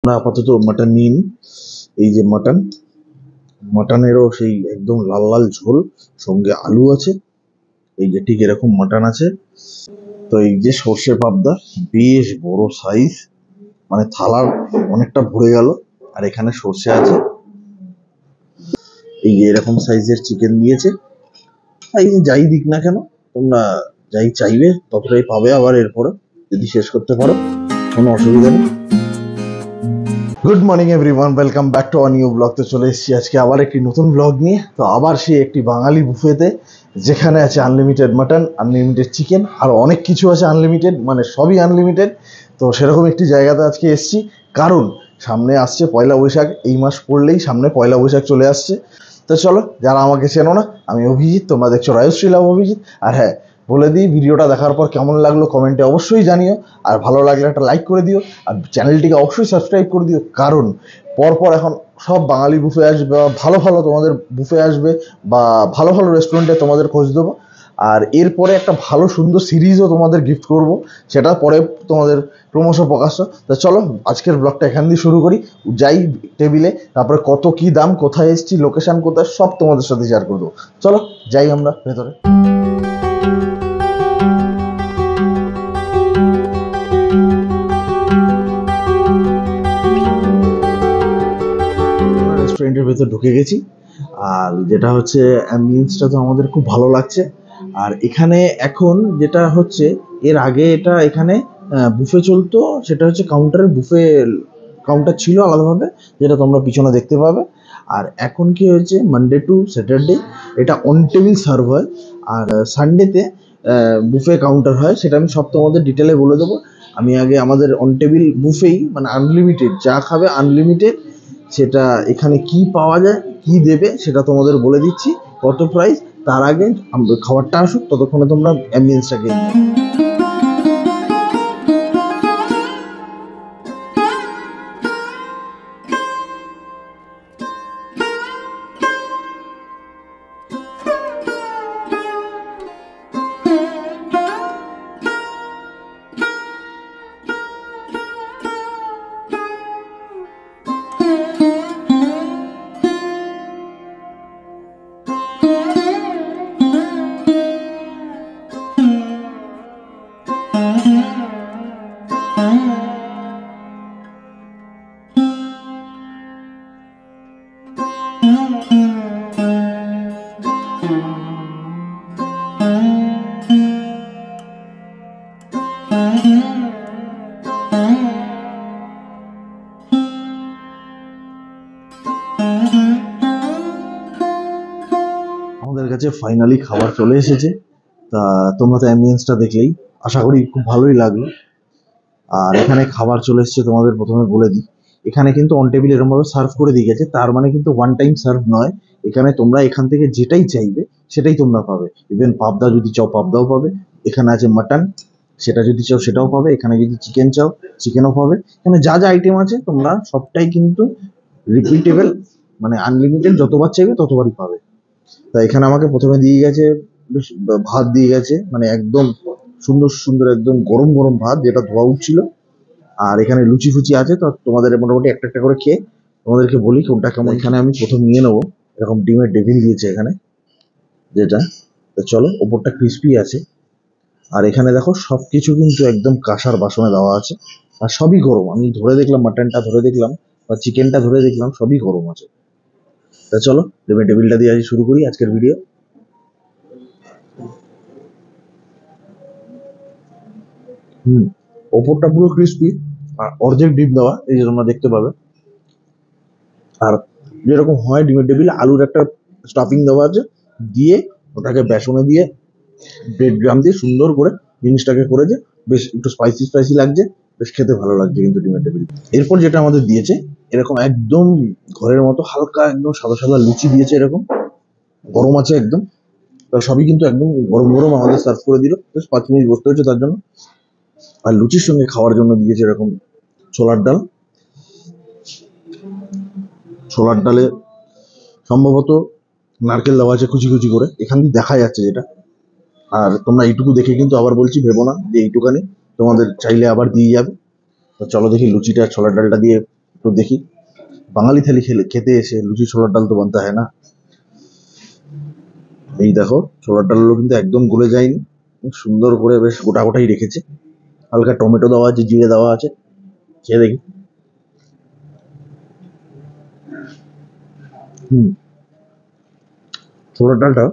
আমরা আপাতত মাটন নিয়ে নিই। এই যে মাটন, মাটনেরও সেই একদম লাল লাল ঝোল, সঙ্গে আলু আছে। এই যে ঠিক এরকম মাটন আছে। তো এই যে সর্ষে পাবদা, বেশ বড় সাইজ, মানে থালার অনেকটা ভরে গেল। আর এখানে সর্ষে আছে। এই যে এরকম সাইজের চিকেন দিয়েছে। এই যে যাই দিক না কেন, তোমরা যাই চাইবে ততটাই পাবে। আবার এরপরে যদি শেষ করতে পারো কোনো অসুবিধা নেই। Good morning everyone, welcome back to our new blog. তো চলে এসেছি আজকে আবার একটি নতুন ব্লগ নিয়ে। তো আবার সেই একটি বাঙালি বুফেতে, যেখানে আছে আনলিমিটেড মাটন, আনলিমিটেড চিকেন, আর অনেক কিছু আছে আনলিমিটেড, মানে সবই আনলিমিটেড। তো সেরকম একটি জায়গাতে আজকে এসেছি, কারণ সামনে আসছে পয়লা বৈশাখ। এই মাস পড়লেই সামনে পয়লা বৈশাখ চলে আসছে। তো চলো, যারা আমাকে চেনো না, আমি অভিজিৎ, তোমরা দেখছো রায়শ্রী লাভ অভিজিৎ। আর হ্যাঁ, বলে দিই, ভিডিওটা দেখার পর কেমন লাগলো কমেন্টে অবশ্যই জানিও। আর ভালো লাগলে একটা লাইক করে দিও, আর চ্যানেলটিকে অবশ্যই সাবস্ক্রাইব করে দিও, কারণ পরপর এখন সব বাঙালি বুফে আসবে, বা ভালো ভালো তোমাদের বুফে আসবে, বা ভালো ভালো রেস্টুরেন্টে তোমাদের খোঁজ দেবো। আর এরপরে একটা ভালো সুন্দর সিরিজও তোমাদের গিফট করব, সেটা পরে তোমাদের ক্রমশ প্রকাশ্য। তা চলো, আজকের ব্লগটা এখান দিয়ে শুরু করি। যাই টেবিলে, তারপরে কত কি দাম, কোথায় এসেছি, লোকেশন কোথায়, সব তোমাদের সাথে শেয়ার করে দেবো। চলো যাই আমরা ভেতরে। রেস্টুরেন্টের ভেতর ঢুকে গেছি। আর যেটা হচ্ছে অ্যাম্বিয়েন্সটা তো আমাদের খুব ভালো লাগছে। আর এখানে এখন যেটা হচ্ছে, এর আগে এটা এখানে বুফে চলতো, সেটা হচ্ছে কাউন্টারের বুফে কাউন্টার ছিল আলাদাভাবে, যেটা তোমরা পিছনে দেখতে পাবে। আর এখন কি হয়েছে, মানডে টু স্যাটারডে এটা অন টেবিল সার্ভ হয়, আর সানডেতে বুফে কাউন্টার হয়। সেটা আমি সব তোমাদের ডিটেলে বলে দেবো। আমি আগে আমাদের অন টেবিল বুফেই, মানে আনলিমিটেড যা খাবে আনলিমিটেড, সেটা এখানে কি পাওয়া যায়, কি দেবে, সেটা তোমাদের বলে দিচ্ছি, কত প্রাইস। তার আগে খাবারটা আসুক, ততক্ষণে তোমরা অ্যাম্বিয়েন্সটাকে আমাদের কাছে ফাইনালি খাবার চলে এসেছে। তা তোমরা তো অ্যাম্বিয়েন্সটা দেখলেই, আশা করি খুব ভালোই লাগলো। আর এখানে খাবার চলে এসেছে, তোমাদের প্রথমে বলে দিই, এখানে কিন্তু অন টেবিল এরকমভাবে সার্ভ করে দিয়ে গেছে, তার মানে কিন্তু ওয়ান টাইম সার্ভ নয়। এখানে তোমরা এখান থেকে যেটাই চাইবে সেটাই তোমরা পাবে। ইভেন পাবদা যদি চাও পাবদাও পাবে। এখানে আছে মাটন, সেটা যদি চাও সেটাও পাবে। এখানে যদি চিকেন চাও চিকেনও পাবে। এখানে যা যা আইটেম আছে তোমরা সবটাই কিন্তু রিপিটেবল, মানে আনলিমিটেড, যতবার চাইবে ততবারই পাবে। তা এখানে আমাকে প্রথমে দিয়ে গেছে বেশ ভাত দিয়ে গেছে, মানে একদম সুন্দর সুন্দর একদম গরম গরম ভাত, যেটা ধোয়া উঠছিল। আর এখানে লুচি ফুচি আছে। তো তোমাদের মোটামুটি একটা একটা করে খেয়ে তোমাদেরকে বলি কোনটা কেমন। এখানে আমি প্রথম নিয়ে নেবো, এরকম ডিমের ডেভিল দিয়েছে এখানে, যেটা, তো চলো, ওপরটা ক্রিস্পি আছে। আর এখানে দেখো সবকিছু কিন্তু একদম কাঁসার বাসনে দেওয়া আছে, আর সবই গরম। আমি ধরে দেখলাম, মাটনটা ধরে দেখলাম বা চিকেনটা ধরে দেখলাম, সবই গরম আছে। তা চলো ডিমের টেবিলটা দিয়ে আজ শুরু করি আজকের ভিডিও। ওপরটা পুরো ক্রিস্পি, আর অর্ধেক ডিম দেওয়া, এই যে তোমরা দেখতে পাবে। আর যেরকম হয় ডিমের টেবিলে, আলুর একটা স্টাফিং দেওয়া আছে, দিয়ে ওটাকে বেসনে দিয়ে ব্রেড গ্রাম দিয়ে সুন্দর করে জিনিসটাকে করেছে। বেশ একটু স্পাইসি স্পাইসি লাগছে, বেশ খেতে ভালো লাগছে কিন্তু ডিমের টেবিল। এরপর যেটা আমাদের দিয়েছে, এরকম একদম ঘরের মতো হালকা একদম সাদা সাদা লুচি দিয়েছে, এরকম গরম আছে একদম। তো সবই কিন্তু একদম গরম গরম আমাদের সার্ভ করে দিল, বেশ 5 মিনিট বসতে হচ্ছে তার জন্য। আর লুচির সঙ্গে খাওয়ার জন্য দিয়েছে এরকম ছোলার ডাল। ছোলার ডালে সম্ভবত নারকেল দেওয়া আছে কুচি কুচি করে, এখান দিয়ে দেখা যাচ্ছে যেটা। আর তোমরা এইটুকু দেখে কিন্তু আবার বলছি ভেবো না যে এইটুকানি, তোমাদের চাইলে আবার দিয়ে যাবে। তো চলো দেখি লুচিটা ছোলার ডালটা দিয়ে তো দেখি, বাঙালি থালি খেতে এসে লুচি ছোলার ডাল তো বানতে হয় না। এই দেখো, ছোলার ডালগুলো কিন্তু একদম গলে যায়নি, খুব সুন্দর করে বেশ গোটা গোটাই রেখেছে। হালকা টমেটো দেওয়া আছে, জিরে দেওয়া আছে। খেয়ে দেখি। ছোলার ডালটা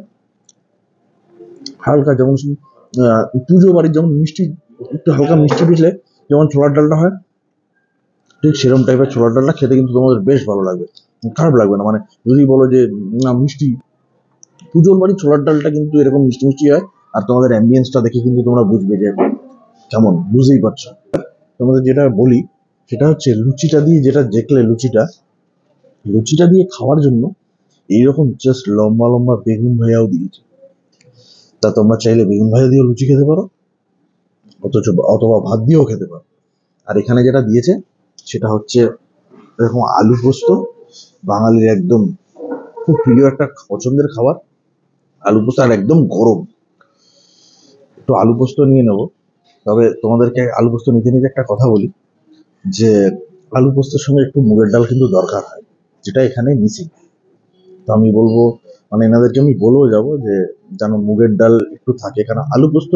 হালকা, যেমন পুজো বাড়ির যেমন মিষ্টি, একটু হালকা মিষ্টি দিলে যেমন ছোলার ডালটা হয়, ঠিক সেরকম টাইপের ছোলার ডালটা খেতে কিন্তু তোমাদের বেশ ভালো লাগবে, খারাপ লাগবে না। মানে যদি বলো যে না মিষ্টি, পুজোর বাড়ির ছোলার ডালটা কিন্তু এরকম মিষ্টি মিষ্টি হয়। আর তোমাদের অ্যাম্বিয়েন্সটা দেখে কিন্তু তোমরা বুঝবে যে কেমন, বুঝতেই পারছো। তোমাদের যেটা বলি সেটা হচ্ছে লুচিটা দিয়ে, যেটা দেখলে লুচিটা দিয়ে খাওয়ার জন্য এইরকম জাস্ট লম্বা লম্বা বেগুন ভাজাও দিয়েছে। তা তোমরা চাইলে বেগুন ভাজা দিয়েও লুচি খেতে পারো, অথবা ভাত দিয়েও খেতে পারো। আর এখানে যেটা দিয়েছে সেটা হচ্ছে এরকম আলু পোস্ত, বাঙালির একদম খুব প্রিয় একটা পছন্দের খাবার আলু পোস্ত, আর একদম গরম। একটু আলু পোস্ত নিয়ে নেবো। তবে তোমাদেরকে আলু পোস্ত নিতে নিতে একটা কথা বলি, যে আলু পোস্তের সঙ্গে একটু মুগের ডাল কিন্তু দরকার হয়, যেটা এখানে মিসিং। তো আমি বলবো, মানে এনাদেরকে আমি বলেও যাবো যে যেন মুগের ডাল একটু থাকে, কারণ আলু পোস্ত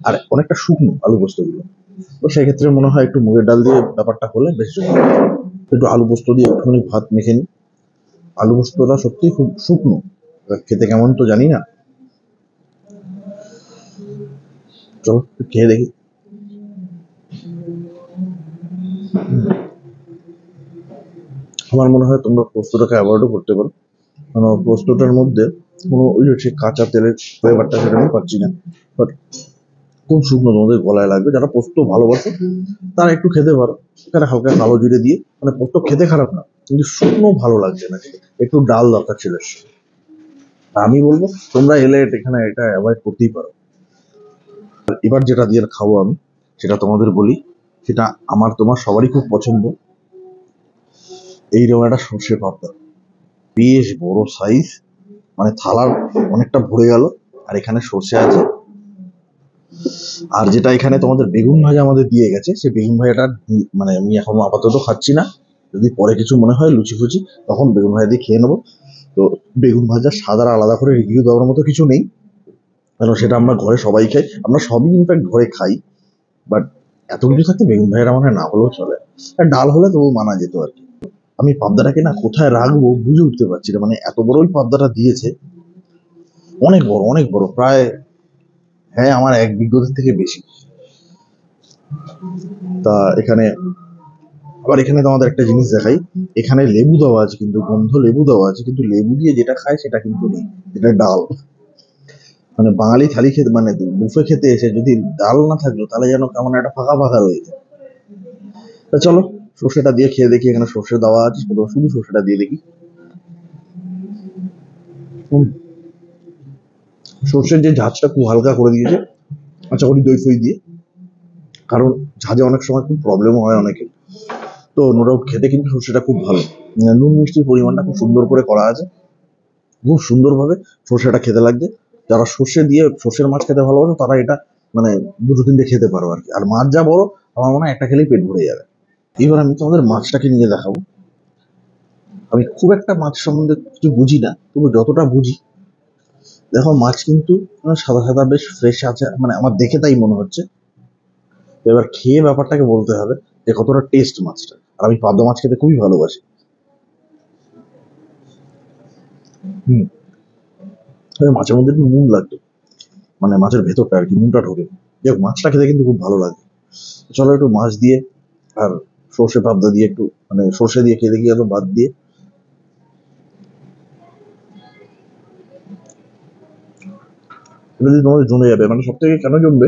আর অনেকটা শুকনো আলু পোস্তগুলো, তো সেক্ষেত্রে মনে হয় একটু মুগের ডাল দিয়ে ব্যাপারটা হলে বেশ জমে যাবে। একটু আলু পোস্ত দিয়ে একটুখানি ভাত মেখে নিই। আলু পোস্তটা সত্যিই খুব শুকনো, এবার খেতে কেমন তো জানি না। চলো একটু খেয়ে দেখি। আমার মনে হয় তোমরা পোস্তটাকে অ্যাভয়েডও করতে পারো, কারণ পোস্তটার মধ্যে কোনো ওই যে কাঁচা তেলের ফ্লেভারটা সেটা আমি পাচ্ছি না। বাট খুব শুকনো, তোমাদের গলায় লাগবে। যারা পোস্ত ভালোবাসে তারা একটু খেতে পারো, এখানে হালকা কালো জিরে দিয়ে। মানে পোস্ত খেতে খারাপ না, কিন্তু শুকনো ভালো লাগছে না, একটু ডাল দরকার ছিল। আমি বলবো তোমরা এলে এখানে এটা অ্যাভয়েড করতেই পারো। এবার যেটা দিয়ে খাবো আমি, সেটা তোমাদের বলি, সেটা আমার তোমার সবারই খুব পছন্দ। এইরকম একটা সর্ষে পাবদা, বেশ বড় সাইজ, মানে থালার অনেকটা ভরে গেল। আর এখানে সর্ষে আছে, আর যেটা এখানে তোমাদের বেগুন ভাজা আমাদের দিয়ে গেছে, সেই বেগুন ভাজাটা মানে আমি এখন আপাতত খাচ্ছি না, যদি পরে কিছু মনে হয় লুচি ফুচি তখন বেগুন ভাজা দিয়ে খেয়ে নেবো। তো বেগুন ভাজা সাদার আলাদা করে রিভিউ দেওয়ার মতো কিছু নেই, কারণ সেটা আমরা ঘরে সবাই খাই, আমরা সবই ইনফ্যাক্ট ঘরে খাই। বাট এত কিছু থাকতে বেগুন ভাজাটা মানে না হলেও চলে, আর ডাল হলে তবু মানা যেত আর কি। আমি পাবদাটাকে না কোথায় রাখবো বুঝে উঠতে পারছি না, মানে এত বড় ওই পাবদাটা দিয়েছে, অনেক বড় অনেক বড়, প্রায় হ্যাঁ আমার 1 বিঘের থেকে বেশি। তা এখানে আবার এখানে তোমাদের একটা জিনিস দেখাই, এখানে লেবু দেওয়া আছে, কিন্তু গন্ধ লেবু দেওয়া আছে, কিন্তু লেবু দিয়ে যেটা খায় সেটা কিন্তু নেই, যেটা ডাল। মানে বাঙালি থালি খেতে, মানে বুফে খেতে এসে যদি ডাল না থাকলো তাহলে যেন কেমন একটা ফাঁকা ফাঁকা রয়ে যায়। তা চলো সর্ষেটা দিয়ে খেয়ে দেখি, এখানে সর্ষে দেওয়া আছে, শুধু সর্ষেটা দিয়ে দেখি। সর্ষের যে ঝাঁজটা খুব হালকা করে দিয়েছে, আচ্ছা করি দই ফই দিয়ে, কারণ ঝাঁজে অনেক সময় খুব প্রবলেমও হয় অনেকের। তো নো ডাউট খেতে কিন্তু সর্ষেটা খুব ভালো, নুন মিষ্টির পরিমাণটা খুব সুন্দর করে করা আছে, খুব সুন্দরভাবে সর্ষেটা খেতে লাগছে। যারা সর্ষে দিয়ে সর্ষের মাছ খেতে ভালোবাসো তারা এটা মানে দুটো তিনটে খেতে পারো আর কি। আর মাছ যা বড়, আমার মনে হয় একটা খেলেই পেট ভরে যাবে। এবার আমি তোমাদের মাছটাকে নিয়ে দেখাবো। আমি খুব একটা মাছ সম্বন্ধে কিছু বুঝি না, তবু যতটা বুঝি, দেখো মাছ কিন্তু সাদা সাদা বেশ ফ্রেশ আছে, মানে আমার দেখে তাই মনে হচ্ছে। এবার খেয়ে ব্যাপারটাকে বলতে হবে যে কতটা টেস্ট মাছটা। আর আমি পাবদা মাছ খেতে খুবই ভালোবাসি। মাছের মধ্যে একটু নুন লাগতো, মানে মাছের ভেতরটা আর কি নুনটা ঢোকে। যাক মাছটা খেতে কিন্তু খুব ভালো লাগে। চলো একটু মাছ দিয়ে আর সর্ষে পাবদা দিয়ে একটু, মানে সর্ষে দিয়ে খেতে গিয়ে বাদ দিয়ে। এটা যদি তোমাদের জমে যাবে, মানে সব থেকে কেন জমবে,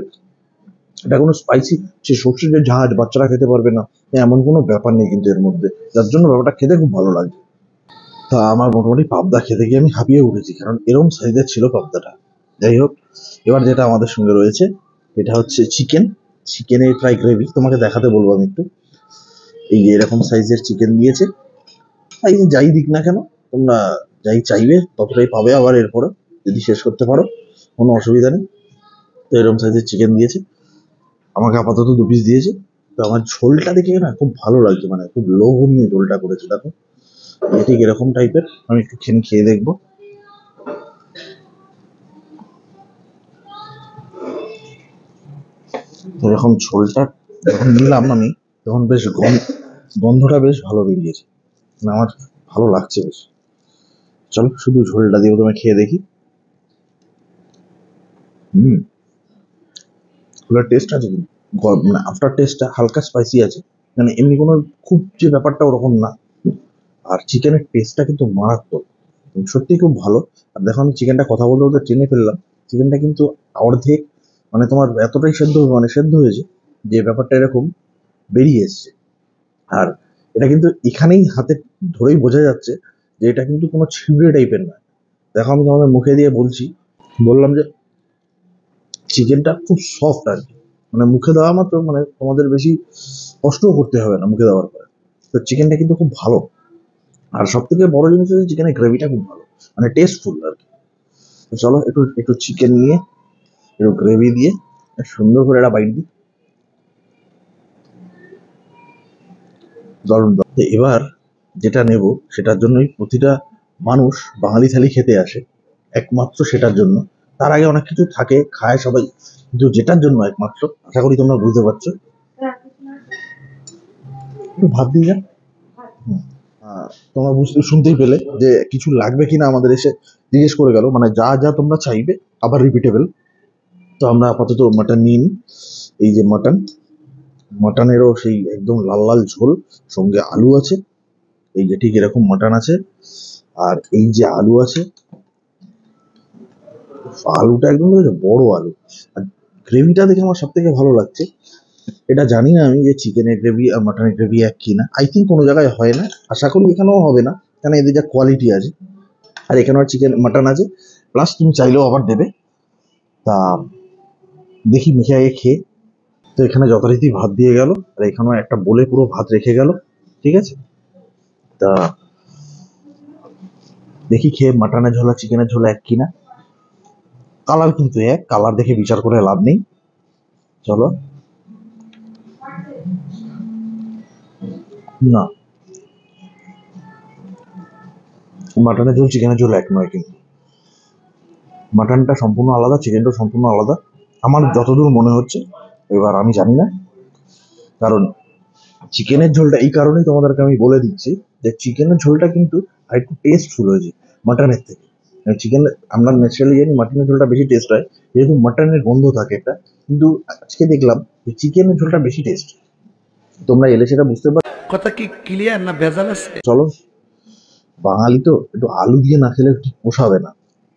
এটা কোনো স্পাইসি সে সর্ষের যে ঝাঁজ বাচ্চারা খেতে পারবে না এমন কোনো ব্যাপার নেই কিন্তু এর মধ্যে, যার জন্য ব্যাপারটা খেতে খুব ভালো লাগে। তা আমার মোটামুটি পাবদা খেতে গিয়ে আমি হাঁপিয়ে উঠেছি, কারণ এরকম সাইজের ছিল পাবদাটা। যাই হোক, এবার যেটা আমাদের সঙ্গে রয়েছে এটা হচ্ছে চিকেন, চিকেনের ফ্রাই গ্রেভি। তোমাকে দেখাতে বলবো আমি একটু, এই যে এরকম সাইজের চিকেন দিয়েছে। এই যাই দিক না কেন, তোমরা যাই চাইবে ততটাই পাবে, আবার এরপরে যদি শেষ করতে পারো কোনো অসুবিধা নেই। তো এরকম সাইজের চিকেন দিয়েছে, আমাকে আপাতত 2 পিস দিয়েছে। তো আমার ঝোলটা দেখে না খুব ভালো লাগছে, মানে খুব লোভনীয় ঝোলটা করেছে দেখো, ঠিক এরকম টাইপের। আমি একটু খেয়ে দেখবো। এরকম ঝোলটা যখন নিলাম আমি, তখন বেশ গন্ধটা বেশ ভালো বেরিয়েছে, মানে আমার ভালো লাগছে বেশ। চলো শুধু ঝোলটা দিয়ে তোমায় খেয়ে দেখি। ঝোলের টেস্ট আছে কিন্তু, মানে আফটার টেস্টটা হালকা স্পাইসি আছে, মানে এমনি কোনো খুব যে ব্যাপারটা ওরকম না। আর চিকেনের টেস্টটা কিন্তু মারাত্মক, সত্যি খুব ভালো। আর দেখো আমি চিকেনটা কথা বলতে বলতে টেনে ফেললাম, চিকেনটা কিন্তু অর্ধেক, মানে তোমার এতটাই সেদ্ধ হয়েছে যে ব্যাপারটা এরকম বেরিয়ে এসছে। আর এটা কিন্তু এখানেই হাতে ধরেই বোঝা যাচ্ছে যে এটা কিন্তু কোনো ছিবড়ে টাইপের না। দেখো আমি তোমাদের মুখে দিয়ে বললাম যে চিকেনটা খুব সফট আর কি, মানে মুখে দেওয়া মাত্র মানে তোমাদের বেশি কষ্টও করতে হবে না মুখে দেওয়ার পরে। তো চিকেনটা কিন্তু খুব ভালো। আর সব থেকে বড় জিনিস হচ্ছে চিকেনের গ্রেভিটা খুব ভালো, মানে টেস্টফুল আর কি। তো চলো একটু একটু চিকেন নিয়ে একটু গ্রেভি দিয়ে সুন্দর করে একটা বাইট দিই। দারুণ দারুণ। তো এবার যেটা নেব সেটার জন্যই প্রতিটা মানুষ বাঙালি থালি খেতে আসে, একমাত্র সেটার জন্য। তার আগে অনেক কিছু থাকে, খায় সবাই, কিন্তু যেটার জন্য একমাত্র, আশা করি তোমরা বুঝতে পারছো। একটু ভাত দিয়ে যান। তোমরা শুনতেই পেলে যে কিছু লাগবে কিনা আমাদের এসে জিজ্ঞেস করে গেল, মানে যা যা তোমরা চাইবে আবার রিপিটেবল। তো আমরা আপাতত মাটন নিয়ে নিই। এই যে মাটনেরও সেই একদম লাল লাল ঝোল, সঙ্গে আলু আছে, এই যে ঠিক এরকম মাটন আছে। আর এই যে আলু আছে, আলুটা একদম বড় আলু। আর গ্রেভিটা দেখে আমার সব থেকে ভালো লাগছে। এটা জানি না আমি যে চিকেনের গ্রেভি আর মাটনের গ্রেভি এক কিনা, আই থিঙ্ক কোনো জায়গায় হয় না, আশা করি এখানেও হবে না, কারণ এদের যা কোয়ালিটি আছে। আর এখানেও চিকেন মাটন আছে, প্লাস তুমি চাইলেও আবার দেবে। তা দেখি মেখে আগে খেয়ে। তো এখানে যথারীতি ভাত দিয়ে গেল, আর এখানেও একটা বলে পুরো ভাত রেখে গেল, ঠিক আছে। তা দেখি খেয়ে মাটনের ঝোল আর চিকেনের ঝোল এক কিনা। কালার কিন্তু এক, কালার দেখে বিচার করে লাভ নেই। চলো। না, মাটনের ঝোল চিকেনের ঝোল এক নয় কিন্তু, মাটনটা সম্পূর্ণ আলাদা, চিকেনটা সম্পূর্ণ আলাদা আমার যতদূর মনে হচ্ছে। এবার আমি জানি না, কারণ চিকেনের ঝোলটা এই কারণেই তোমাদেরকে আমি বলে দিচ্ছি যে চিকেনের ঝোলটা কিন্তু আরেকটু টেস্টফুল হয়েছে মাটনের থেকে। চিকেন আমরা ন্যাচারালি জানি মাটনের ঝোলটা বেশি টেস্ট হয়, যেহেতু মাটনের গন্ধ থাকে একটা, কিন্তু আজকে দেখলাম যে চিকেনের ঝোলটা বেশি টেস্ট। তোমরা এলে সেটা বুঝতে পারো। কথা কি ক্লিয়ার না ভেজাল আছে? চলো, বাঙালি তো একটু আলু দিয়ে না খেলে ঠিক পোষাবে না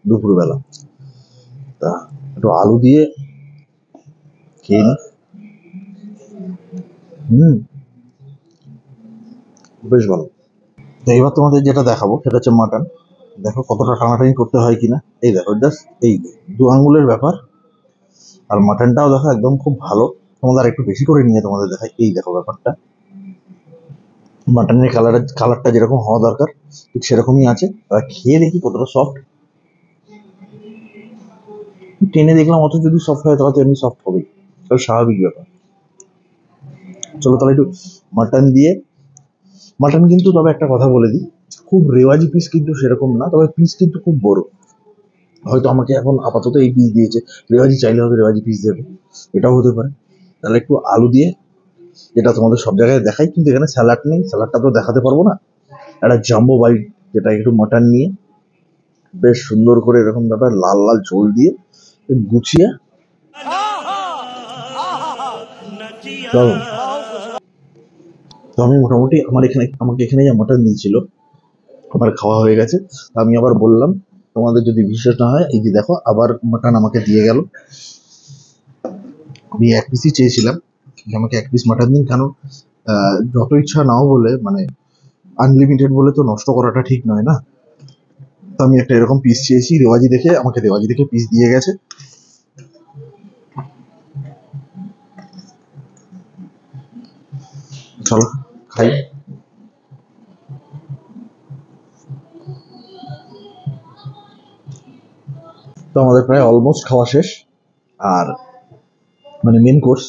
দুপুরবেলা। তা একটু আলু দিয়ে খেয়ে নি। বেশ ভালো। তো এবার তোমাদের যেটা দেখাবো সেটা হচ্ছে মাটন। দেখো কতটা টানাটানি করতে হয় কিনা, এই দেখো জাস্ট এই 2 আঙ্গুলের ব্যাপার। আর মাটনটাও দেখো একদম খুব ভালো। তোমাদের একটু বেশি করে নিয়ে তোমাদের দেখাই, এই দেখো ব্যাপারটা, মাটনের কালারটা যেরকম হওয়া দরকার ঠিক সেরকমই আছে। আর খেয়ে দেখি কতটা সফট। টেনে দেখলাম অত যদি সফট হয় তাহলে তো এমনি সফট হবেই, তাহলে স্বাভাবিক ব্যাপার। চলো তাহলে একটু মাটন দিয়ে। মাটন কিন্তু তবে একটা কথা বলে দিই, খুব রেওয়াজি পিস কিন্তু সেরকম না, তবে পিস কিন্তু খুব বড়। হয়তো আমাকে এখন আপাতত এই পিস দিয়েছে, রেওয়াজি চাইলে হয়তো রেওয়াজি পিস দেবে, এটাও হতে পারে। তাহলে একটু আলু দিয়ে, যেটা তোমাদের সব জায়গায় দেখাই, কিন্তু এখানে স্যালাড নেই, স্যালাডটা তো দেখাতে পারবো না। একটা জাম্বো বাইট, যেটা একটু মাটন নিয়ে বেশ সুন্দর করে এরকম ব্যাপার লাল লাল ঝোল দিয়ে গুছিয়ে দারুণ। তো আমি মোটামুটি আমাকে এখানে যে মাটন দিয়েছিল আমার খাওয়া হয়ে গেছে। আমি আবার বললাম, তোমাদের যদি বিশ্বাস না হয়, এই যে দেখো আবার মাটন আমাকে দিয়ে গেল। আমি এক পিসই চেয়েছিলাম যে আমাকে এক পিস মাটন দিন, কেন যত ইচ্ছা নাও বলে, মানে আনলিমিটেড বলে তো নষ্ট করাটা ঠিক নয় না। তো আমি একটা এরকম পিস চেয়েছি, রেওয়াজি দেখে আমাকে রেওয়াজি দেখে পিস দিয়ে গেছে। চলো খাই। তো আমাদের প্রায় অলমোস্ট খাওয়া শেষ। আর মানে মেন কোর্স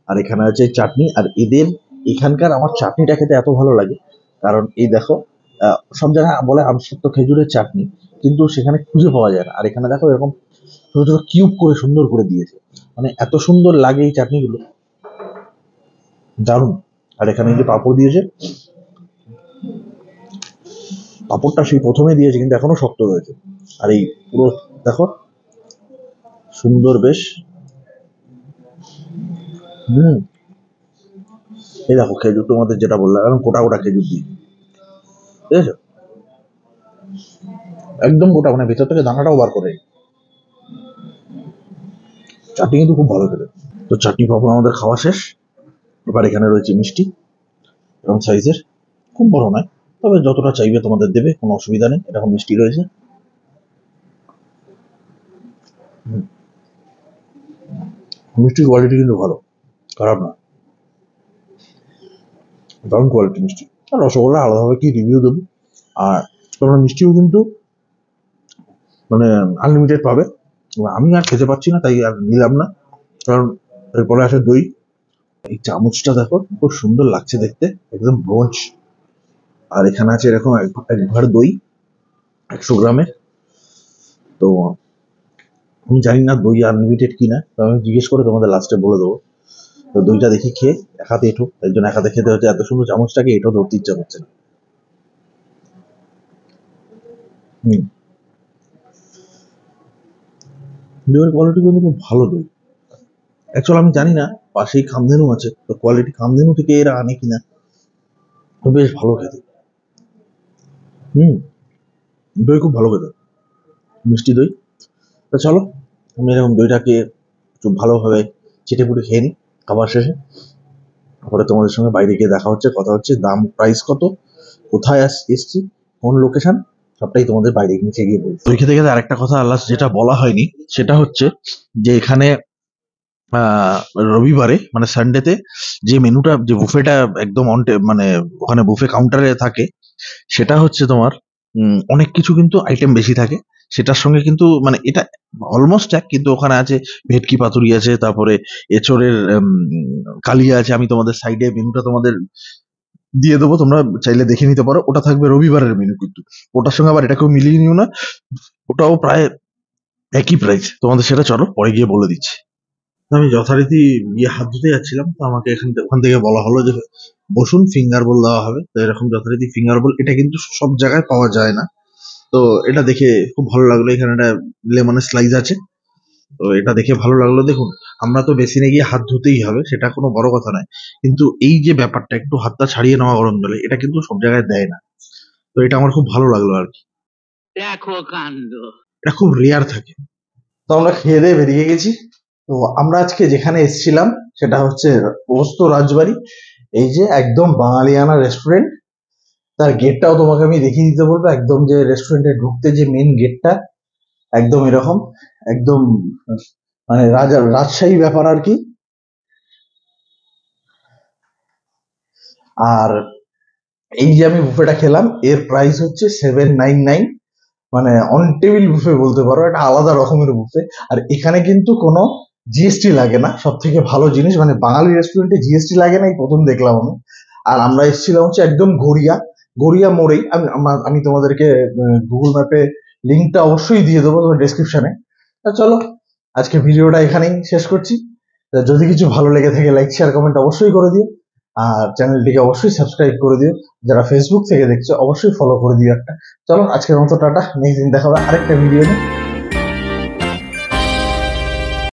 আর এখানে আছে চাটনি। আর এদের এখানকার আমার চাটনিটা খেতে এত ভালো লাগে, কারণ এই দেখো সব জায়গায় বলে আমসত্ব খেজুরের চাটনি, কিন্তু সেখানে খুঁজে পাওয়া যায় না। আর এখানে দেখো এরকম ছোট ছোট কিউব করে সুন্দর করে দিয়েছে, মানে এত সুন্দর লাগে এই চাটনিগুলো, দারুণ। আর এখানে এই যে পাঁপড় দিয়েছে, পাঁপড়টা সেই প্রথমে দিয়েছে কিন্তু এখনো শক্ত রয়েছে। আর এই পুরো দেখো সুন্দর বেশ। এই দেখো খেজুর, তোমাদের যেটা বললাম এখন গোটা গোটা খেজুর দিয়ে, ঠিক আছে, একদম গোটা, মানে ভেতর থেকে দানাটাও বার করে। চাটনি কিন্তু খুব ভালো খেতে। তো চাটনি পাঁপড় আমাদের খাওয়া শেষ। এবার এখানে রয়েছে মিষ্টি, এরকম সাইজের, খুব বড় নয়, তবে যতটা চাইবে তোমাদের দেবে, কোনো অসুবিধা নেই। এরকম মিষ্টি রয়েছে। মিষ্টির কোয়ালিটি কিন্তু ভালো, খারাপ না, দারুণ কোয়ালিটি মিষ্টি। আর রসগোল্লা আলাদাভাবে কি রিভিউ দেবো। আর তোমরা মিষ্টিও কিন্তু মানে আনলিমিটেড পাবে। আমি আর খেতে পারছি না, তাই আর নিলাম না, কারণ এরপরে আসে দই। এই চামচটা দেখো খুব সুন্দর লাগছে দেখতে, একদম ব্রোঞ্জ। আর এখানে আছে এরকম এক ভাঁড় দই, 100 গ্রামের। তো আমি জানি না দই আনলিমিটেড কিনা, তো আমি জিজ্ঞেস করে তোমাদের লাস্টে বলে দেবো। তো দইটা দেখি খেয়ে, এক হাতে এঁঠো, তাই জন্য এক হাতে খেতে হচ্ছে, এত সুন্দর চামচটাকে এঁঠো ধরতে ইচ্ছা করছে না। দইয়ের কোয়ালিটি কিন্তু খুব ভালো দই। অ্যাকচুয়ালি আমি জানি না পাশেই খামধেনু আছে, তো কোয়ালিটি খামধেনু থেকে এরা আনে কিনা, তো বেশ ভালো খেতে। দই খুব ভালো খেতে, মিষ্টি দই। তো চলো আমি এরকম দইটাকে একটু ভালোভাবে চেটে পুটে খেয়ে নিই খাবার শেষে। তারপরে তোমাদের সঙ্গে বাইরে গিয়ে দেখা হচ্ছে, কথা হচ্ছে, দাম প্রাইস কত, কোথায় এসছি, কোন লোকেশন, সবটাই তোমাদের বাইরে নিচে গিয়ে বলছি। দই খেতে খেতে আরেকটা কথা আল্লাহ যেটা বলা হয়নি, সেটা হচ্ছে যে এখানে আহ রবিবারে মানে সানডেতে যে মেনুটা, যে বুফেটা একদম মানে ওখানে বুফে কাউন্টারে থাকে, সেটা হচ্ছে তোমার অনেক কিছু কিন্তু আইটেম বেশি থাকে। সেটার সঙ্গে কিন্তু মানে এটা অলমোস্ট এক, কিন্তু ওখানে আছে ভেটকি পাতুরি আছে, তারপরে এঁচড়ের কালিয়া আছে। আমি তোমাদের সাইডে মেনুটা তোমাদের দিয়ে দেবো, তোমরা চাইলে দেখে নিতে পারো। ওটা থাকবে রবিবারের মেনু, কিন্তু ওটার সঙ্গে আবার এটাকেও মিলিয়ে নিও না, ওটাও প্রায় একই প্রাইস। তোমাদের সেটা চলো পরে গিয়ে বলে দিচ্ছি। আমি যথারীতি গিয়ে হাত ধুতে যাচ্ছিলাম, তো আমাকে ওখান থেকে বলা হলো যে বসুন, ফিঙ্গার বোল দেওয়া হবে। তো এরকম যথারীতি ফিঙ্গার বোল, এটা কিন্তু সব জায়গায় পাওয়া যায় না। তো এটা দেখে খুব ভালো লাগলো, এখানে একটা লেমনের স্লাইস আছে, তো এটা দেখে ভালো লাগলো। দেখুন, আমরা তো বেসিনে গিয়ে হাত ধুতেই হবে, সেটা কোনো বড় কথা নয়, কিন্তু এই যে ব্যাপারটা একটু হাতটা ছাড়িয়ে নেওয়া গরম জলে, এটা কিন্তু সব জায়গায় দেয় না। তো এটা আমার খুব ভালো লাগলো আর কি, দেখো কাণ্ড। এটা খুব রেয়ার থাকে। তো আমরা খেয়ে দিয়ে বেরিয়ে গেছি। তো আমরা আজকে যেখানে এসেছিলাম সেটা হচ্ছে পোস্ত রাজবাড়ি, এই যে একদম বাঙালিয়ানা রেস্টুরেন্ট। তার গেটটাও তোমাকে আমি দেখিয়ে দিতে বলবো, একদম যে রেস্টুরেন্টে ঢুকতে যে মেন গেটটা, একদম এরকম, একদম মানে রাজশাহী ব্যাপার আর কি। আর এই যে আমি বুফেটা খেলাম, এর প্রাইস হচ্ছে 799, মানে অন টেবিল বুফে বলতে পারো, এটা আলাদা রকমের বুফে। আর এখানে কিন্তু কোনো জিএসটি লাগে না, সব থেকে ভালো জিনিস, মানে বাঙালি রেস্টুরেন্টে জিএসটি লাগে না, এই প্রথম দেখলাম আমি। আর আমরা এসেছিলাম হচ্ছে একদম গড়িয়া মোড়েই। আমি তোমাদেরকে গুগল ম্যাপে লিঙ্কটা অবশ্যই দিয়ে দেবো তোমার ডেসক্রিপশনে। চলো আজকে ভিডিওটা এখানেই শেষ করছি। যদি কিছু ভালো লেগে থাকে লাইক শেয়ার কমেন্ট অবশ্যই করে দিও, আর চ্যানেলটিকে অবশ্যই সাবস্ক্রাইব করে দিও। যারা ফেসবুক থেকে দেখছো অবশ্যই ফলো করে দিও একটা। চলো আজকের মতো টাটা, নেক্সট দিন দেখা হবে আরেকটা ভিডিও নিয়ে।